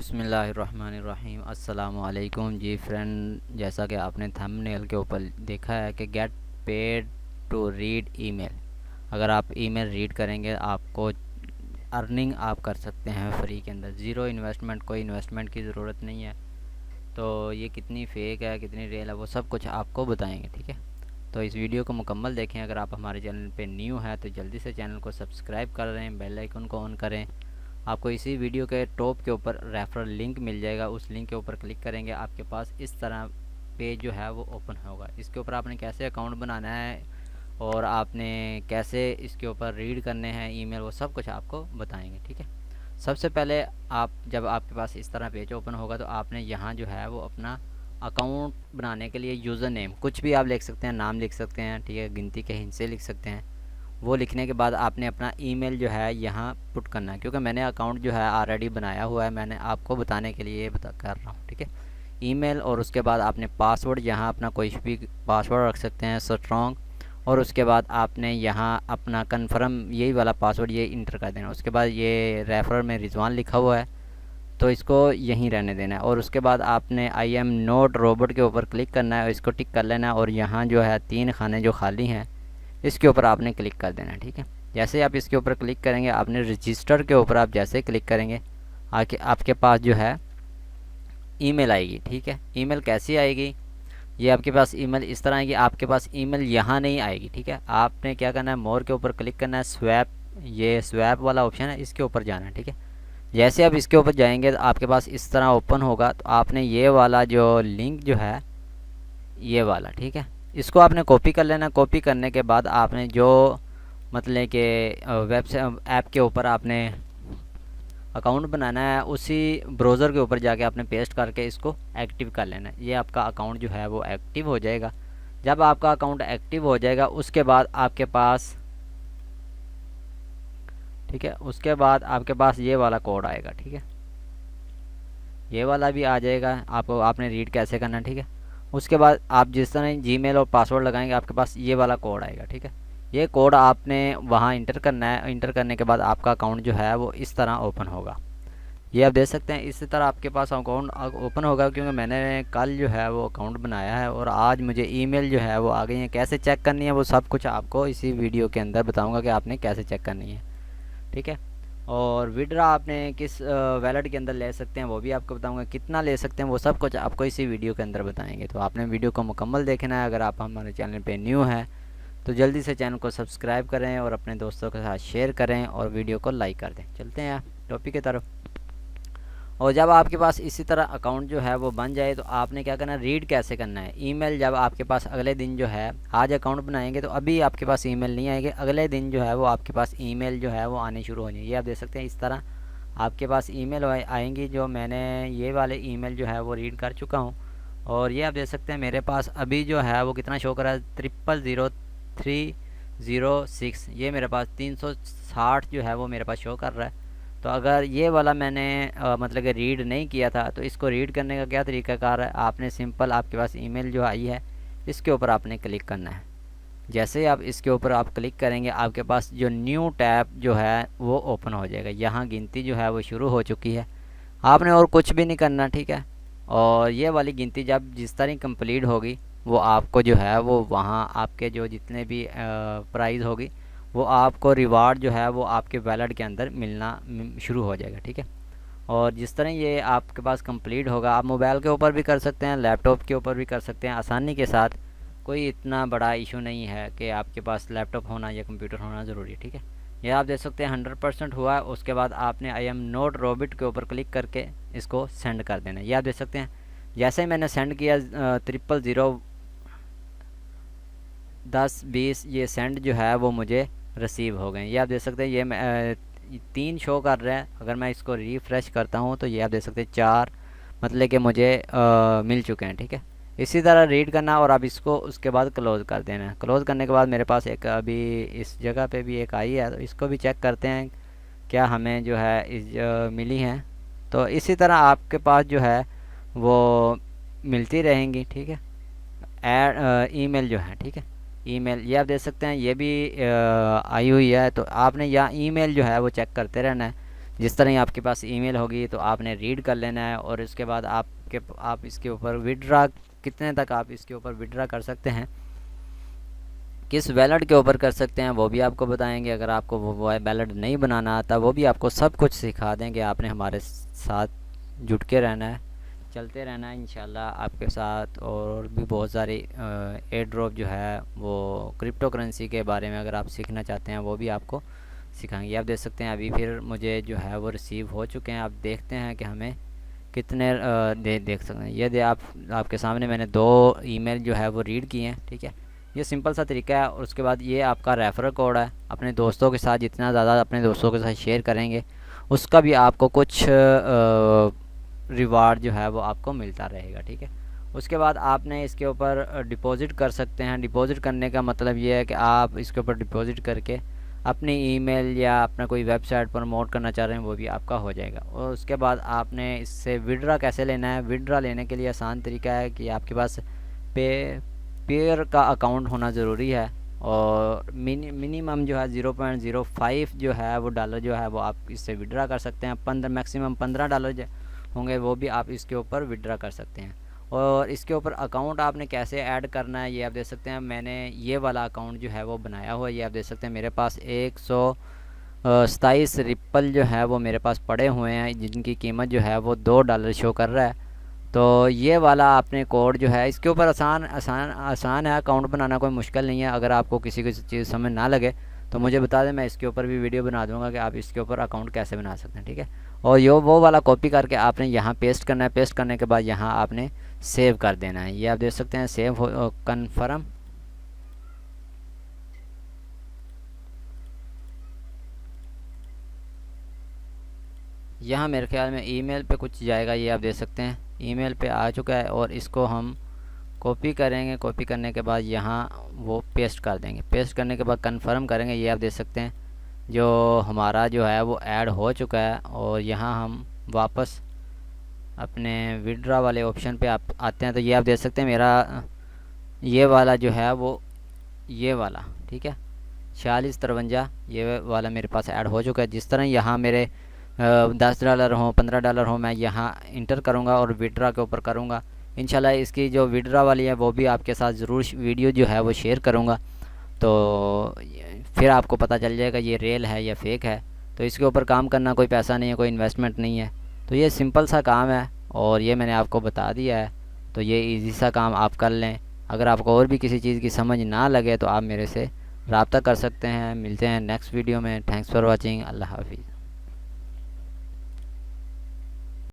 बिस्मिल्लाहिर्रहमानिर्रहीम। अस्सलामुअलैकुम जी फ्रेंड, जैसा कि आपने थंबनेल के ऊपर देखा है कि get paid to read email. अगर आप ईमेल रीड करेंगे आपको अर्निंग आप कर सकते हैं फ्री के अंदर, ज़ीरो इन्वेस्टमेंट, कोई इन्वेस्टमेंट की ज़रूरत नहीं है। तो ये कितनी फ़ेक है कितनी रियल है वो सब कुछ आपको बताएंगे, ठीक है। तो इस वीडियो को मुकम्मल देखें। अगर आप हमारे चैनल पे न्यू हैं तो जल्दी से चैनल को सब्सक्राइब कर रहे हैं, बेल आइकन को ऑन करें। आपको इसी वीडियो के टॉप के ऊपर रेफरल लिंक मिल जाएगा, उस लिंक के ऊपर क्लिक करेंगे आपके पास इस तरह पेज जो है वो ओपन होगा। इसके ऊपर आपने कैसे अकाउंट बनाना है और आपने कैसे इसके ऊपर रीड करने हैं ईमेल, वो सब कुछ आपको बताएंगे, ठीक है। सबसे पहले आप जब आपके पास इस तरह पेज ओपन होगा तो आपने यहाँ जो है वो अपना अकाउंट बनाने के लिए यूज़र नेम कुछ भी आप लिख सकते हैं, नाम लिख सकते हैं, ठीक है, गिनती के हिस्से लिख सकते हैं। वो लिखने के बाद आपने अपना ईमेल जो है यहाँ पुट करना है, क्योंकि मैंने अकाउंट जो है ऑलरेडी बनाया हुआ है, मैंने आपको बताने के लिए कर रहा हूँ, ठीक है। ईमेल और उसके बाद आपने पासवर्ड यहाँ अपना कोई भी पासवर्ड रख सकते हैं स्ट्रॉन्ग, और उसके बाद आपने यहाँ अपना कन्फर्म यही वाला पासवर्ड ये इंटर कर देना। उसके बाद ये रेफरर में रिजवान लिखा हुआ है तो इसको यहीं रहने देना है, और उसके बाद आपने आई एम नॉट रोबोट के ऊपर क्लिक करना है और इसको टिक कर लेना है, और यहाँ जो है 3 खाने जो खाली हैं इसके ऊपर आपने क्लिक कर देना है, ठीक है। जैसे ही आप इसके ऊपर क्लिक करेंगे आपने रजिस्टर के ऊपर आप जैसे क्लिक करेंगे आके आपके पास जो है ईमेल आएगी, ठीक है। ईमेल कैसी आएगी, ये आपके पास ईमेल इस तरह आएगी। आपके पास ईमेल यहाँ नहीं आएगी, ठीक है। आपने क्या करना है, मोर के ऊपर क्लिक करना है, स्वैप, ये स्वैप वाला ऑप्शन है इसके ऊपर जाना है, ठीक है। जैसे आप इसके ऊपर जाएंगे तो आपके पास इस तरह ओपन होगा। तो आपने ये वाला जो लिंक जो है ये वाला, ठीक है, इसको आपने कॉपी कर लेना। कॉपी करने के बाद आपने जो मतलब कि वेबसाइट ऐप के ऊपर आपने अकाउंट बनाना है उसी ब्राउज़र के ऊपर जाके आपने पेस्ट करके इसको एक्टिव कर लेना है। ये आपका अकाउंट जो है वो एक्टिव हो जाएगा। जब आपका अकाउंट एक्टिव हो जाएगा उसके बाद आपके पास, ठीक है, उसके बाद आपके पास ये वाला कोड आएगा, ठीक है, ये वाला भी आ जाएगा। आपको आपने रीड कैसे करना है, ठीक है। उसके बाद आप जिस तरह जीमेल और पासवर्ड लगाएंगे आपके पास ये वाला कोड आएगा, ठीक है। ये कोड आपने वहाँ इंटर करना है। इंटर करने के बाद आपका अकाउंट जो है वो इस तरह ओपन होगा। ये आप देख सकते हैं इसी तरह आपके पास अकाउंट ओपन होगा, क्योंकि मैंने कल जो है वो अकाउंट बनाया है और आज मुझे ईमेल जो है वो आ गई है। कैसे चेक करनी है वो सब कुछ आपको इसी वीडियो के अंदर बताऊँगा कि आपने कैसे चेक करनी है, ठीक है। और विड्रा आपने किस वैलेट के अंदर ले सकते हैं वो भी आपको बताऊंगा, कितना ले सकते हैं वो सब कुछ आपको इसी वीडियो के अंदर बताएंगे। तो आपने वीडियो को मुकम्मल देखना है। अगर आप हमारे चैनल पे न्यू हैं तो जल्दी से चैनल को सब्सक्राइब करें और अपने दोस्तों के साथ शेयर करें और वीडियो को लाइक कर दें। चलते हैं टॉपिक की तरफ। और जब आपके पास इसी तरह अकाउंट जो है वो बन जाए तो आपने क्या करना है, रीड कैसे करना है ईमेल। जब आपके पास अगले दिन जो है, आज अकाउंट बनाएंगे तो अभी आपके पास ईमेल नहीं आएगी, अगले दिन जो है वो आपके पास ईमेल जो है वो आने शुरू हो जाएंगे। ये आप देख सकते हैं इस तरह आपके पास ईमेल आएंगी। जो मैंने ये वाले ईमेल जो है वो रीड कर चुका हूँ, और ये आप देख सकते हैं मेरे पास अभी जो है वो कितना शो कर रहा है, 000306। ये मेरे पास 360 जो है वो मेरे पास शो कर रहा है। तो अगर ये वाला मैंने मतलब कि रीड नहीं किया था तो इसको रीड करने का क्या तरीकाकार है, आपने सिंपल आपके पास ईमेल जो आई है इसके ऊपर आपने क्लिक करना है। जैसे ही आप इसके ऊपर आप क्लिक करेंगे आपके पास जो न्यू टैब जो है वो ओपन हो जाएगा। यहाँ गिनती जो है वो शुरू हो चुकी है, आपने और कुछ भी नहीं करना, ठीक है। और ये वाली गिनती जब जिस तरह कंप्लीट होगी वो आपको जो है वो वहाँ आपके जो जितने भी प्राइज़ होगी वो आपको रिवार्ड जो है वो आपके वैलेट के अंदर मिलना शुरू हो जाएगा, ठीक है। और जिस तरह ये आपके पास कंप्लीट होगा, आप मोबाइल के ऊपर भी कर सकते हैं, लैपटॉप के ऊपर भी कर सकते हैं आसानी के साथ। कोई इतना बड़ा इशू नहीं है कि आपके पास लैपटॉप होना या कंप्यूटर होना ज़रूरी है, ठीक है। ये आप देख सकते हैं 100% हुआ है। उसके बाद आपने आई एम नॉट रोबोट के ऊपर क्लिक करके इसको सेंड कर देना। ये आप देख सकते हैं जैसे ही मैंने सेंड किया 001020 ये सेंड जो है वो मुझे रिसीव हो गए। ये आप देख सकते हैं ये 3 शो कर रहे हैं। अगर मैं इसको रिफ़्रेश करता हूँ तो ये आप देख सकते हैं 4 मतलब कि मुझे मिल चुके हैं, ठीक है। इसी तरह रीड करना और आप इसको उसके बाद क्लोज़ कर देना है। क्लोज़ करने के बाद मेरे पास एक अभी इस जगह पे भी एक आई है, तो इसको भी चेक करते हैं क्या हमें जो है मिली हैं। तो इसी तरह आपके पास जो है वो मिलती रहेंगी, ठीक है। ईमेल जो है, ठीक है, ईमेल ये आप देख सकते हैं ये भी आई हुई है। तो आपने यहाँ ईमेल जो है वो चेक करते रहना है। जिस तरह ही आपके पास ईमेल होगी तो आपने रीड कर लेना है, और उसके बाद आप इसके ऊपर विड्रा कितने तक आप इसके ऊपर विड्रा कर सकते हैं, किस वैलेट के ऊपर कर सकते हैं वो भी आपको बताएंगे। अगर आपको वो वैलेट नहीं बनाना आता वो भी आपको सब कुछ सिखा देंगे। आपने हमारे साथ जुट के रहना है, चलते रहना है इंशाल्लाह आपके साथ। और भी बहुत सारी एयर ड्रॉप जो है वो क्रिप्टो करेंसी के बारे में अगर आप सीखना चाहते हैं वो भी आपको सिखाएंगे। आप देख सकते हैं अभी फिर मुझे जो है वो रिसीव हो चुके हैं। आप देखते हैं कि हमें कितने देख सकते हैं। ये आपके सामने मैंने 2 ईमेल जो है वो रीड किए हैं, ठीक है। ये सिंपल सा तरीका है। और उसके बाद ये आपका रेफरल कोड है, अपने दोस्तों के साथ जितना ज़्यादा अपने दोस्तों के साथ शेयर करेंगे उसका भी आपको कुछ रिवार्ड जो है वो आपको मिलता रहेगा, ठीक है। उसके बाद आपने इसके ऊपर डिपॉज़िट कर सकते हैं। डिपॉज़िट करने का मतलब ये है कि आप इसके ऊपर डिपॉज़िट करके अपनी ईमेल या अपना कोई वेबसाइट प्रमोट करना चाह रहे हैं वो भी आपका हो जाएगा। और उसके बाद आपने इससे विड्रा कैसे लेना है। विड्रा लेने के लिए आसान तरीका है कि आपके पास पेयर का अकाउंट होना ज़रूरी है, और मिनिमम जो है 0.05 जो है वो डॉलर जो है वो आप इससे विड्रा कर सकते हैं। मैक्सिमम $15 होंगे वो भी आप इसके ऊपर विड्रा कर सकते हैं। और इसके ऊपर अकाउंट आपने कैसे ऐड करना है ये आप देख सकते हैं। मैंने ये वाला अकाउंट जो है वो बनाया हुआ है, ये आप देख सकते हैं। मेरे पास 127 रिप्पल जो है वो मेरे पास पड़े हुए हैं, जिनकी कीमत जो है वो $2 शो कर रहा है। तो ये वाला आपने कोड जो है इसके ऊपर आसान है अकाउंट बनाना, कोई मुश्किल नहीं है। अगर आपको किसी चीज़ समझ ना लगे तो मुझे बता दें, मैं इसके ऊपर भी वीडियो बना दूंगा कि आप इसके ऊपर अकाउंट कैसे बना सकते हैं, ठीक है। और वो वाला कॉपी करके आपने यहाँ पेस्ट करना है। पेस्ट करने के बाद यहाँ आपने सेव कर देना है। ये आप देख सकते हैं सेव हो कन्फर्म। यहाँ मेरे ख्याल में ईमेल पे कुछ जाएगा, ये आप देख सकते हैं ईमेल पे आ चुका है। और इसको हम कॉपी करेंगे। कॉपी करने के बाद यहाँ वो पेस्ट कर देंगे। पेस्ट करने के बाद कंफर्म करेंगे। ये आप देख सकते हैं जो हमारा जो है वो ऐड हो चुका है। और यहाँ हम वापस अपने विड्रा वाले ऑप्शन पे आप आते हैं तो ये आप देख सकते हैं मेरा ये वाला जो है वो ये वाला, ठीक है, 4653 ये वाला मेरे पास ऐड हो चुका है। जिस तरह यहाँ मेरे $10 हो, $15 हो, मैं यहाँ इंटर करूँगा और विड्रा के ऊपर करूँगा। इंशाल्लाह इसकी जो विड्रा वाली है वो भी आपके साथ ज़रूर वीडियो जो है वो शेयर करूँगा, तो फिर आपको पता चल जाएगा ये रियल है या फेक है। तो इसके ऊपर काम करना कोई पैसा नहीं है, कोई इन्वेस्टमेंट नहीं है। तो ये सिंपल सा काम है और ये मैंने आपको बता दिया है। तो ये इजी सा काम आप कर लें। अगर आपको और भी किसी चीज़ की समझ ना लगे तो आप मेरे से रब्ता कर सकते हैं। मिलते हैं नेक्स्ट वीडियो में। Thanks for watching. अल्लाह हाफिज़।